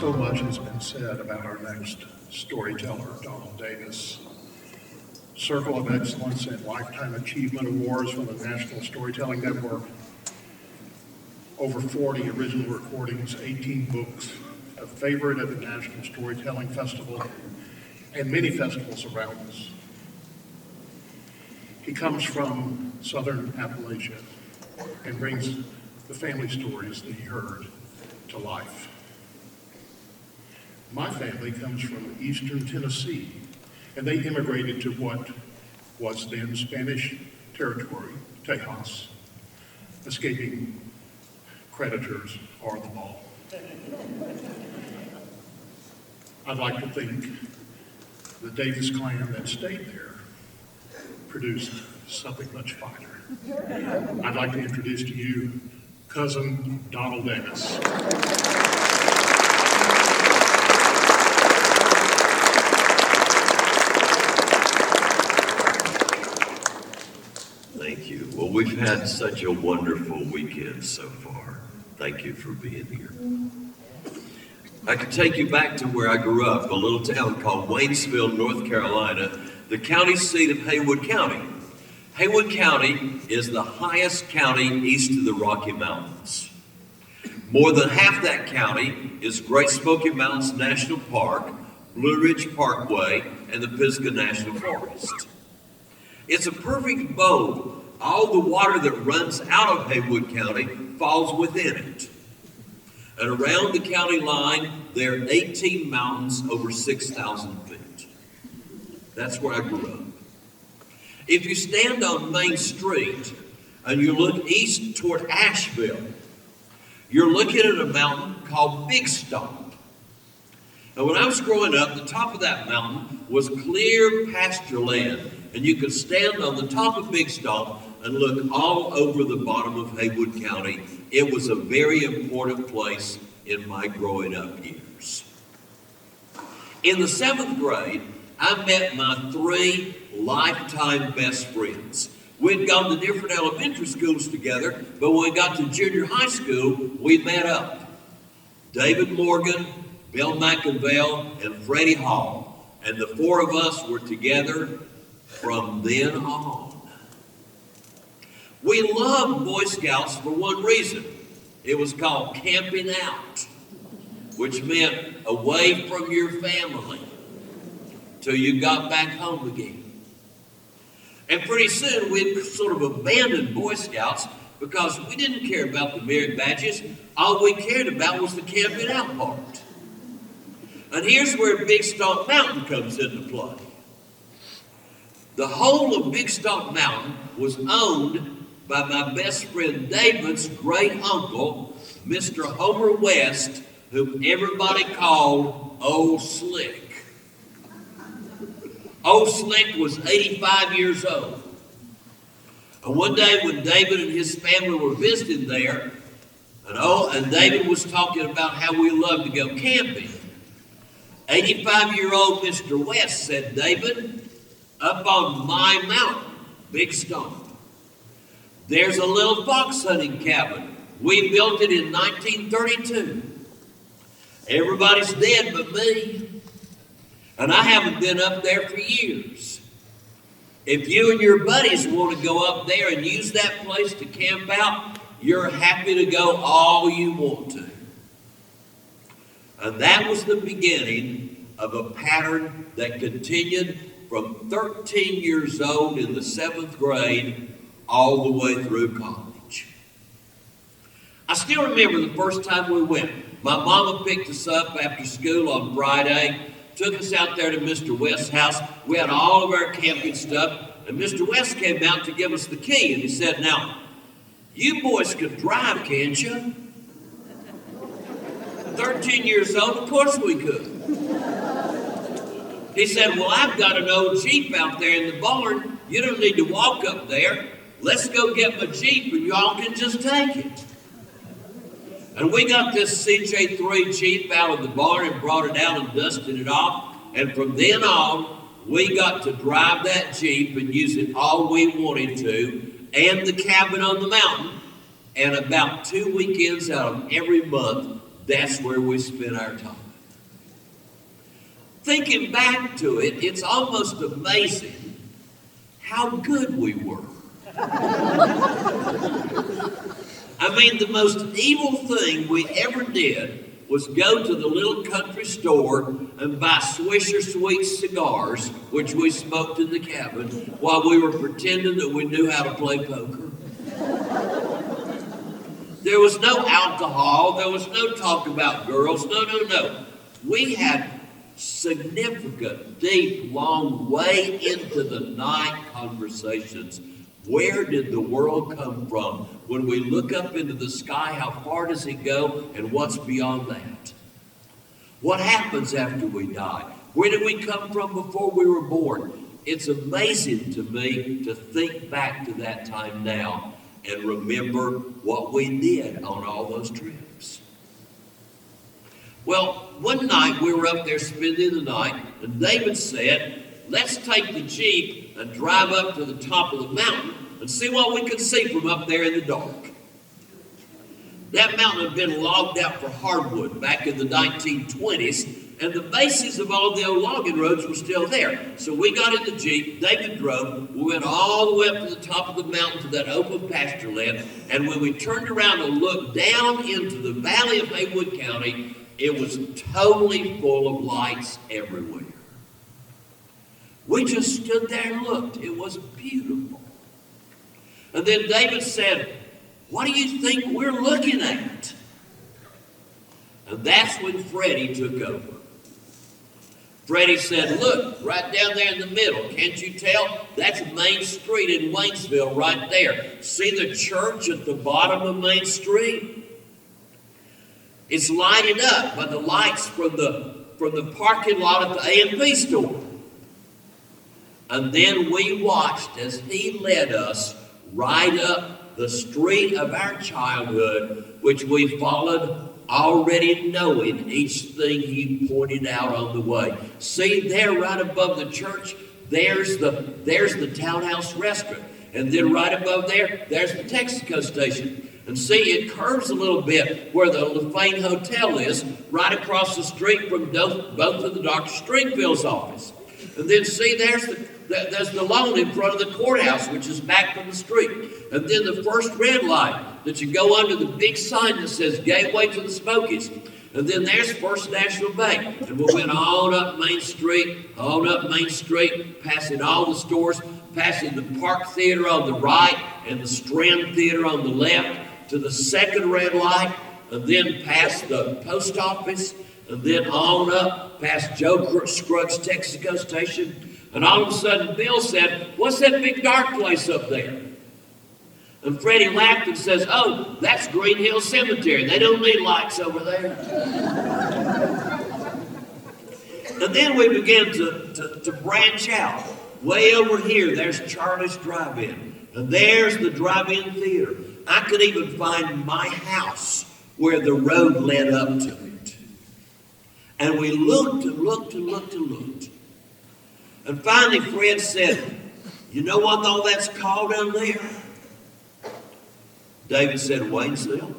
So much has been said about our next storyteller, Donald Davis. Circle of Excellence and Lifetime Achievement Awards from the National Storytelling Network. Over 40 original recordings, 18 books, a favorite at the National Storytelling Festival, and many festivals around us. He comes from Southern Appalachia and brings the family stories that he heard to life. My family comes from eastern Tennessee, and they immigrated to what was then Spanish territory, Tejas, escaping creditors or the law. I'd like to think the Davis clan that stayed there produced something much finer. I'd like to introduce to you cousin Donald Davis. Thank you. Well, we've had such a wonderful weekend so far. Thank you for being here. I could take you back to where I grew up, a little town called Waynesville, North Carolina, the county seat of Haywood County. Haywood County is the highest county east of the Rocky Mountains. More than half that county is Great Smoky Mountains National Park, Blue Ridge Parkway, and the Pisgah National Forest. It's a perfect bowl. All the water that runs out of Haywood County falls within it. And around the county line, there are 18 mountains over 6,000 feet. That's where I grew up. If you stand on Main Street and you look east toward Asheville, you're looking at a mountain called Big Stomp. And when I was growing up, the top of that mountain was clear pasture land, and you could stand on the top of Big Stomp and look all over the bottom of Haywood County. It was a very important place in my growing up years. In the 7th grade, I met my 3 lifetime best friends. We'd gone to different elementary schools together, but when we got to junior high school, we met up. David Morgan, Bill McInville, and Freddie Hall. And the 4 of us were together from then on. We loved Boy Scouts for one reason. It was called camping out, which meant away from your family till you got back home again. And pretty soon we'd sort of abandoned Boy Scouts because we didn't care about the merit badges. All we cared about was the camping out part. And here's where Big Stomp Mountain comes into play. The whole of Big Stomp Mountain was owned by my best friend David's great uncle, Mr. Homer West, whom everybody called Old Slick. Old Slick was 85 years old. And one day when David and his family were visiting there, and David was talking about how we love to go camping, 85-year-old Mr. West said, "David, up on my mountain, Big Stomp, there's a little fox hunting cabin. We built it in 1932. Everybody's dead but me. And I haven't been up there for years. If you and your buddies want to go up there and use that place to camp out, you're happy to go all you want to." And that was the beginning of a pattern that continued from 13 years old in the 7th grade all the way through college. I still remember the first time we went. My mama picked us up after school on Friday, took us out there to Mr. West's house. We had all of our camping stuff, and Mr. West came out to give us the key, and he said, "Now, you boys can drive, can't you?" 13 years old, of course we could. He said, "Well, I've got an old Jeep out there in the barn. You don't need to walk up there. Let's go get my Jeep and y'all can just take it." And we got this CJ3 Jeep out of the barn and brought it out and dusted it off. And from then on, we got to drive that Jeep and use it all we wanted to, and the cabin on the mountain. And about 2 weekends out of every month, that's where we spent our time. Thinking back to it, it's almost amazing how good we were. I mean, the most evil thing we ever did was go to the little country store and buy Swisher Sweet cigars, which we smoked in the cabin, while we were pretending that we knew how to play poker. There was no alcohol. There was no talk about girls. No. We had significant, deep, long, way into the night conversations. Where did the world come from? When we look up into the sky, how far does it go, and what's beyond that? What happens after we die? Where did we come from before we were born? It's amazing to me to think back to that time now and remember what we did on all those trips. Well, one night we were up there spending the night, and David said, let's take the Jeep and drive up to the top of the mountain and see what we can see from up there in the dark. That mountain had been logged out for hardwood back in the 1920s, and the bases of all the old logging roads were still there. So we got in the Jeep, David drove, we went all the way up to the top of the mountain to that open pasture land, and when we turned around and looked down into the valley of Haywood County, it was totally full of lights everywhere. We just stood there and looked. It was beautiful. And then David said, what do you think we're looking at? And that's when Freddie took over. Freddie said, look, right down there in the middle, can't you tell? That's Main Street in Waynesville right there. See the church at the bottom of Main Street? It's lighted up by the lights from the parking lot at the A&P store. And then we watched as he led us right up the street of our childhood, which we followed already knowing each thing he pointed out on the way. See there right above the church, there's the Townhouse Restaurant. And then right above there, there's the Texaco station. And see, it curves a little bit where the LaFane Hotel is, right across the street from both of the Dr. Stringfield's office. And then see, there's the lawn in front of the courthouse, which is back from the street. And then the first red light that you go under the big sign that says Gateway to the Smokies. And then there's First National Bank. And we went on up Main Street, passing all the stores, passing the Park Theater on the right and the Strand Theater on the left, to the second red light, and then past the post office, and then on up past Joe Scruggs' Texaco station. And all of a sudden, Bill said, what's that big dark place up there? And Freddie laughed and says, oh, that's Green Hill Cemetery. They don't need lights over there. And then we began to branch out. Way over here, there's Charlie's Drive-In. And there's the Drive-In Theater. I could even find my house where the road led up to it. And we looked and looked and looked and looked. And finally Fred said, you know what all that's called down there? David said, Waynesville.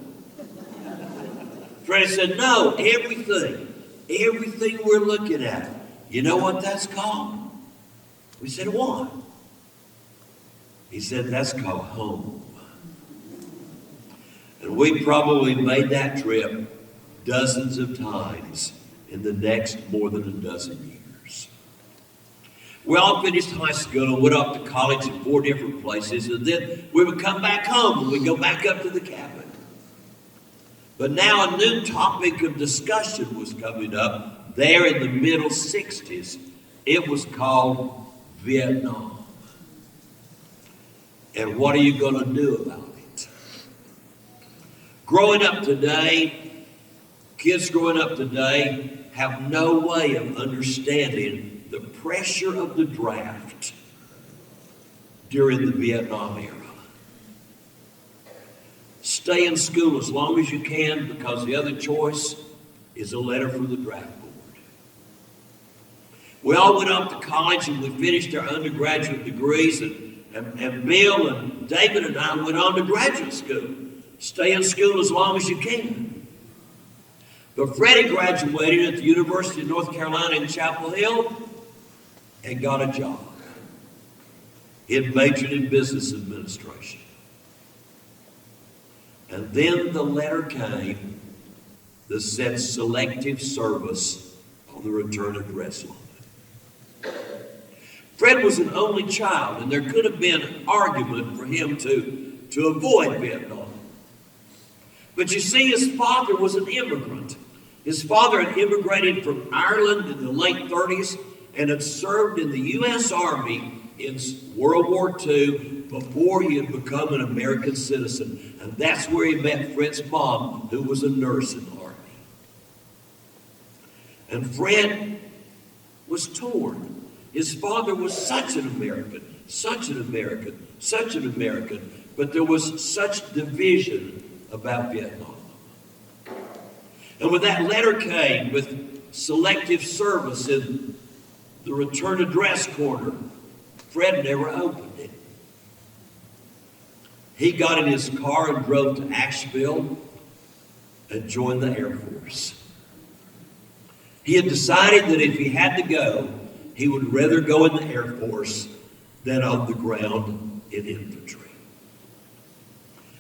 Fred said, no, everything we're looking at. You know what that's called? We said, what? He said, that's called home. And we probably made that trip dozens of times in the next more than a dozen years. We all finished high school and went off to college in 4 different places, and then we would come back home and we'd go back up to the cabin. But now a new topic of discussion was coming up there in the middle 60s. It was called Vietnam. And what are you going to do about it? Kids growing up today have no way of understanding the pressure of the draft during the Vietnam era. Stay in school as long as you can because the other choice is a letter from the draft board. We all went off to college and we finished our undergraduate degrees, and Bill and David and I went on to graduate school. Stay in school as long as you can. But Freddie graduated at the University of North Carolina in Chapel Hill and got a job. He had majored in business administration. And then the letter came that said selective service on the return address line. Fred was an only child, and there could have been an argument for him to avoid Vietnam. But you see, his father was an immigrant. His father had immigrated from Ireland in the late 30s and had served in the U.S. Army in World War II before he had become an American citizen. And that's where he met Fred's mom, who was a nurse in the Army. And Fred was torn. His father was such an American, such an American, such an American, but there was such division about Vietnam. And when that letter came with selective service in the return address corner, Fred never opened it. He got in his car and drove to Asheville and joined the Air Force. He had decided that if he had to go, he would rather go in the Air Force than on the ground in infantry.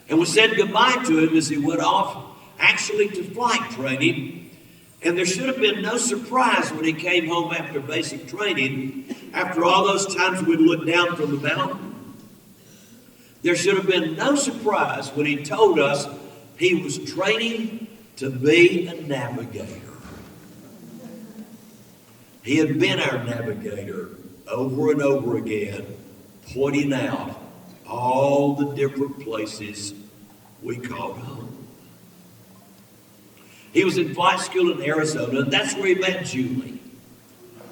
And we said goodbye to him as he went off, actually to flight training. And there should have been no surprise when he came home after basic training, after all those times we'd looked down from the mountain. There should have been no surprise when he told us he was training to be a navigator. He had been our navigator over and over again, pointing out all the different places we called home. He was in flight school in Arizona, and that's where he met Julie,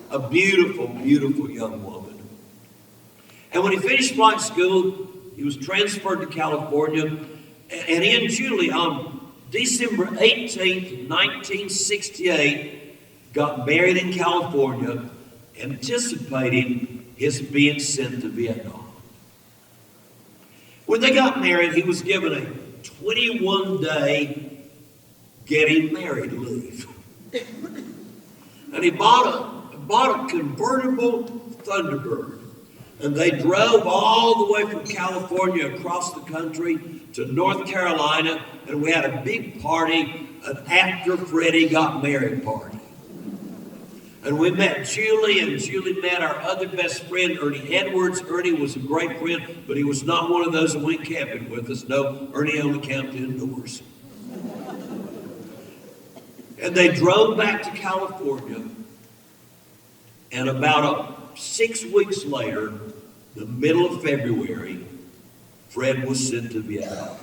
a beautiful, beautiful young woman. And when he finished flight school, he was transferred to California, and he and Julie, on December 18th, 1968, got married in California, anticipating his being sent to Vietnam. When they got married, he was given a 21-day getting married leave. And he bought a convertible Thunderbird. And they drove all the way from California across the country to North Carolina, and we had a big party, an after Freddie got married party. And we met Julie, and Julie met our other best friend, Ernie Edwards. Ernie was a great friend, but he was not one of those that went camping with us. No, Ernie only camped indoors. And they drove back to California, and about 6 weeks later, the middle of February, Fred was sent to Vietnam.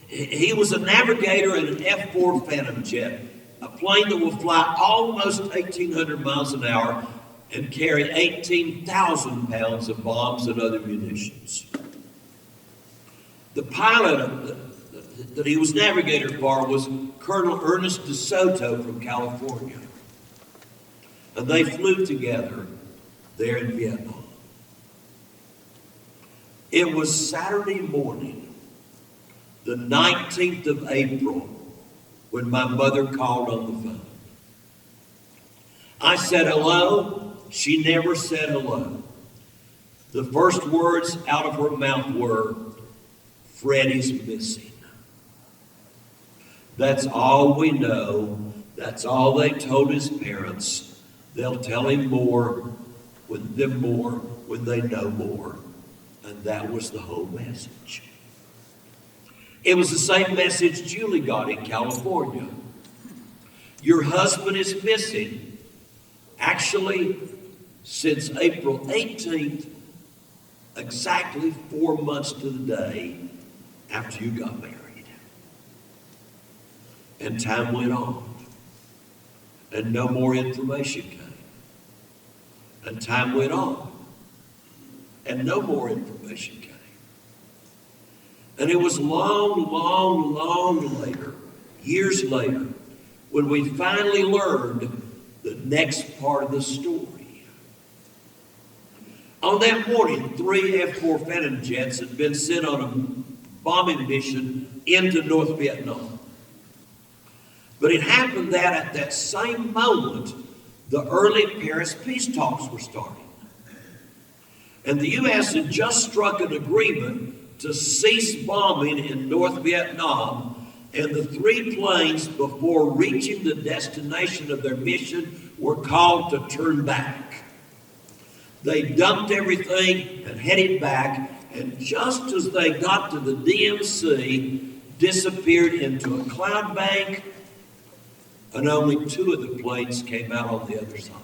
He was a navigator in an F-4 Phantom jet, a plane that will fly almost 1,800 miles an hour and carry 18,000 pounds of bombs and other munitions. The pilot that he was navigator for was Colonel Ernest DeSoto from California. And they flew together there in Vietnam. It was Saturday morning, the 19th of April, when my mother called on the phone. I said hello. She never said hello. The first words out of her mouth were, "Freddie's missing." That's all we know. That's all they told his parents. They'll tell him more when they know more. And that was the whole message. It was the same message Julie got in California. Your husband is missing. Actually, since April 18th, exactly 4 months to the day after you got married. And time went on. And no more information came. And time went on. And no more information came. And it was long later, years later, when we finally learned the next part of the story. On that morning, 3 F-4 Phantom jets had been sent on a bombing mission into North Vietnam. But it happened that at that same moment, the early Paris peace talks were starting. And the U.S. had just struck an agreement to cease bombing in North Vietnam, and the 3 planes, before reaching the destination of their mission, were called to turn back. They dumped everything and headed back, and just as they got to the DMZ, disappeared into a cloud bank, and only 2 of the planes came out on the other side.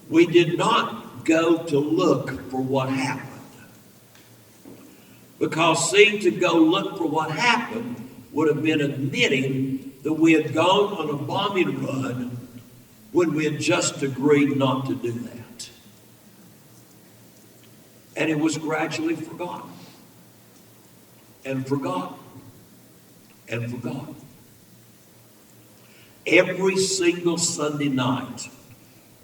We did not go to look for what happened. Because seeing to go look for what happened would have been admitting that we had gone on a bombing run when we had just agreed not to do that. And it was gradually forgotten. And forgotten. And forgotten. Every single Sunday night,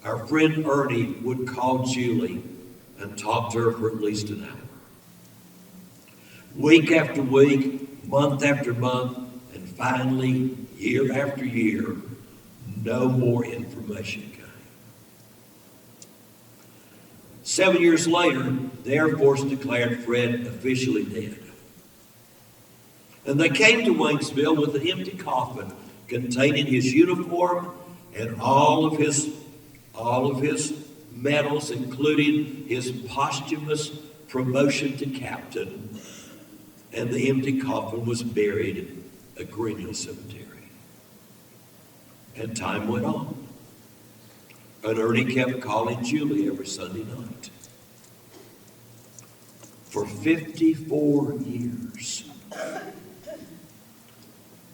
our friend Ernie would call Julie and talk to her for at least an hour. Week after week, month after month, and finally, year after year, no more information came. 7 years later, the Air Force declared Fred officially dead. And they came to Waynesville with an empty coffin containing his uniform and all of his medals, including his posthumous promotion to captain. And the empty coffin was buried at Green Hill Cemetery. And time went on. And Ernie kept calling Julie every Sunday night. For 54 years.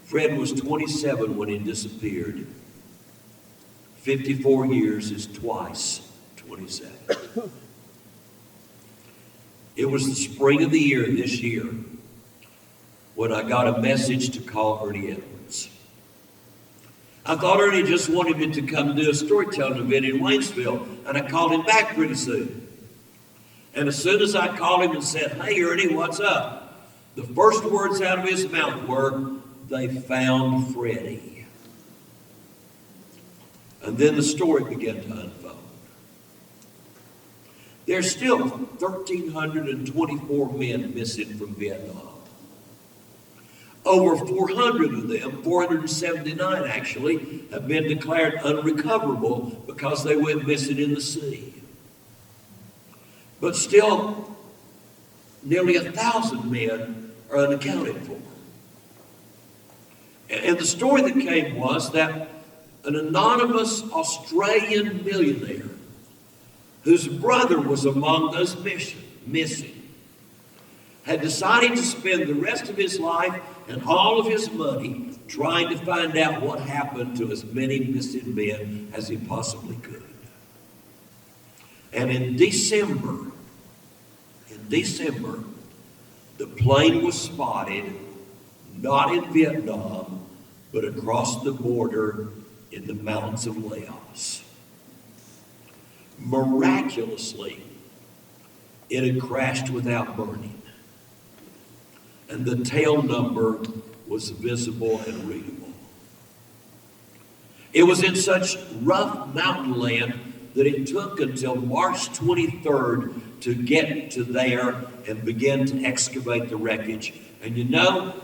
Fred was 27 when he disappeared. 54 years is twice 27. It was the spring of the year this year when I got a message to call Ernie Edwards. I thought Ernie just wanted me to come do a storytelling event in Waynesville, and I called him back pretty soon. And as soon as I called him and said, "Hey, Ernie, what's up?" the first words out of his mouth were, "They found Freddie." And then the story began to unfold. There's still 1,324 men missing from Vietnam. Over 400 of them, 479 actually, have been declared unrecoverable because they went missing in the sea. But still, nearly 1,000 men are unaccounted for. And the story that came was that an anonymous Australian millionaire whose brother was among those missing had decided to spend the rest of his life and all of his money trying to find out what happened to as many missing men as he possibly could. And in December, the plane was spotted, not in Vietnam, but across the border in the mountains of Laos. Miraculously, it had crashed without burning. And the tail number was visible and readable. It was in such rough mountain land that it took until March 23rd to get to there and begin to excavate the wreckage. And you know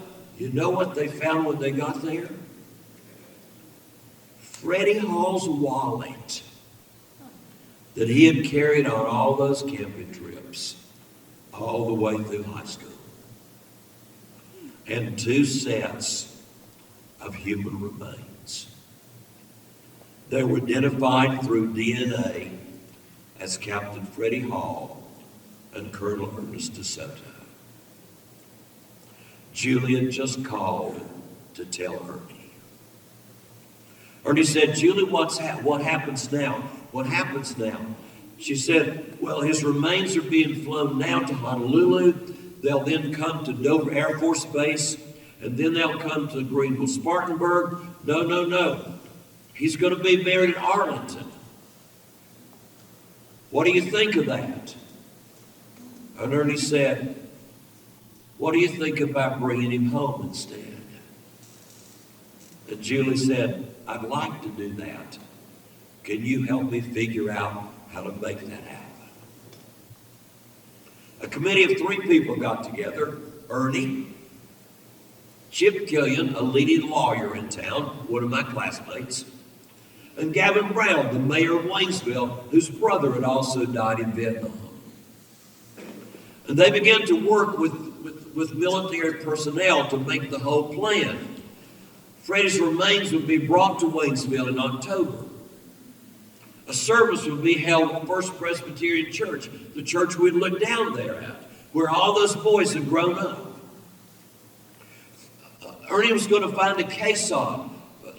what they found when they got there? Freddie Hall's wallet that he had carried on all those camping trips all the way through high school. And 2 sets of human remains. They were identified through DNA as Captain Freddie Hall and Colonel Ernest DeSoto. Julian just called to tell Ernie. Ernie said, "Julie, what happens now? What happens now?" She said, "Well, his remains are being flown now to Honolulu. They'll then come to Dover Air Force Base, and then they'll come to Greenville Spartanburg. No. He's going to be buried in Arlington. What do you think of that?" And Ernie said, "What do you think about bringing him home instead?" And Julie said, I'd like to do that. Can you help me figure out how to make that happen? A committee of 3 people got together: Ernie, Chip Killian, a leading lawyer in town, one of my classmates, and Gavin Brown, the mayor of Waynesville, whose brother had also died in Vietnam. And they began to work with military personnel to make the whole plan. Freddie's remains would be brought to Waynesville in October. A service would be held at First Presbyterian Church, the church we'd look down there at, where all those boys had grown up. Ernie was going to find a caisson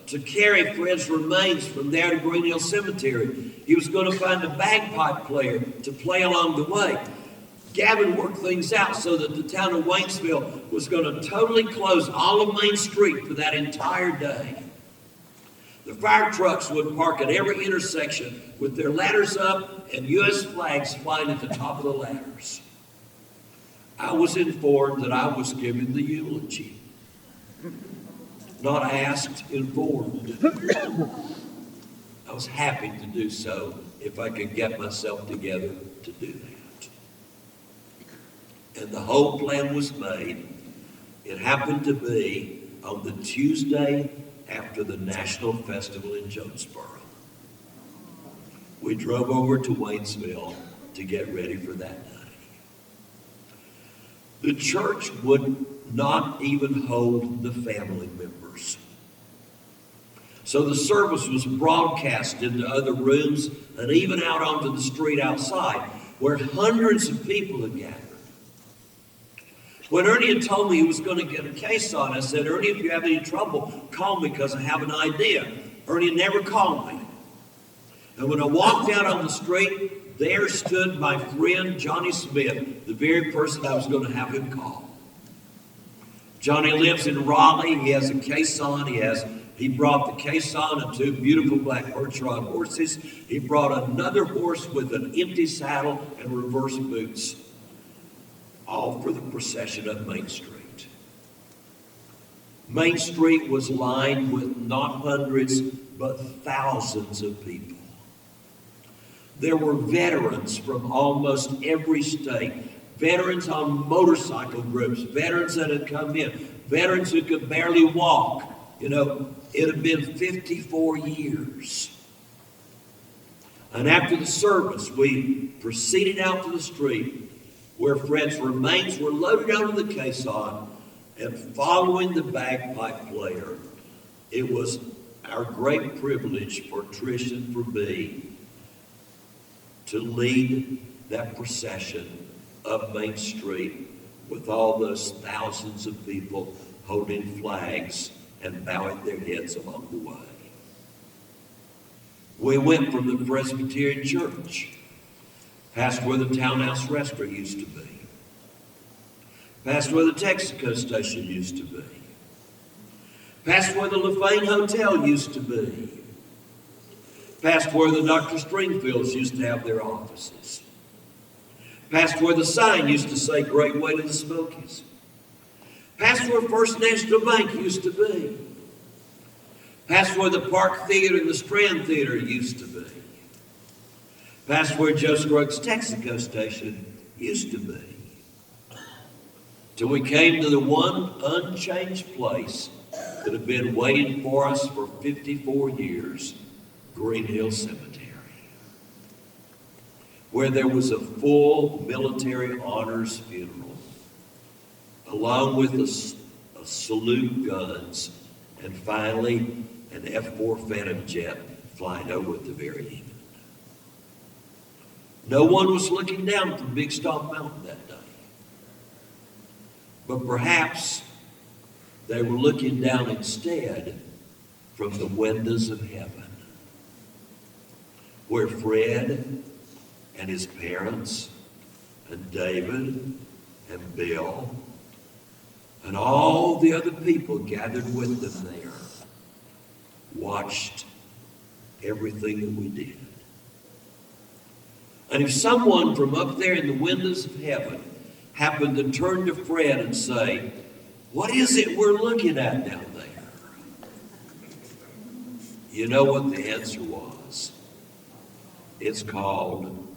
to carry Fred's remains from there to Green Hill Cemetery. He was going to find a bagpipe player to play along the way. Gavin worked things out so that the town of Waynesville was going to totally close all of Main Street for that entire day. The fire trucks would park at every intersection with their ladders up and U.S. flags flying at the top of the ladders. I was informed that I was giving the eulogy. Not asked, informed. I was happy to do so if I could get myself together to do that. And the whole plan was made. It happened to be on the Tuesday after the National Festival in Jonesboro. We drove over to Waynesville to get ready for that day. The church would not even hold the family members. So the service was broadcast into other rooms and even out onto the street outside, where hundreds of people had gathered. When Ernie had told me he was going to get a caisson, I said, Ernie, if you have any trouble, call me because I have an idea. Ernie never called me. And when I walked out on the street, there stood my friend Johnny Smith, the very person I was going to have him call. Johnny lives in Raleigh. He has a caisson. He brought the caisson and 2 beautiful black Percheron horses. He brought another horse with an empty saddle and reverse boots, all for the procession up Main Street. Main Street was lined with not hundreds, but thousands of people. There were veterans from almost every state, veterans on motorcycle groups, veterans that had come in, veterans who could barely walk. You know, it had been 54 years. And after the service, we proceeded out to the street where Fred's remains were loaded onto the caisson, and following the bagpipe player, it was our great privilege for Trish and for me to lead that procession up Main Street with all those thousands of people holding flags and bowing their heads along the way. We went from the Presbyterian Church, past where the Townhouse Restaurant used to be, past where the Texaco station used to be, past where the LaFane Hotel used to be, past where the Dr. Stringfields used to have their offices, past where the sign used to say Great Way to the Smokies, past where First National Bank used to be, past where the Park Theater and the Strand Theater used to be, past where Joe Scruggs' Texaco station used to be, till we came to the one unchanged place that had been waiting for us for 54 years, Green Hill Cemetery, where there was a full military honors funeral, along with a salute guns, and finally an F-4 Phantom jet flying over at the very end. No one was looking down from Big Stop Mountain that day. But perhaps they were looking down instead from the windows of heaven, where Fred and his parents and David and Bill and all the other people gathered with them there watched everything that we did. And if someone from up there in the windows of heaven happened to turn to Fred and say, "What is it we're looking at down there?" You know what the answer was? It's called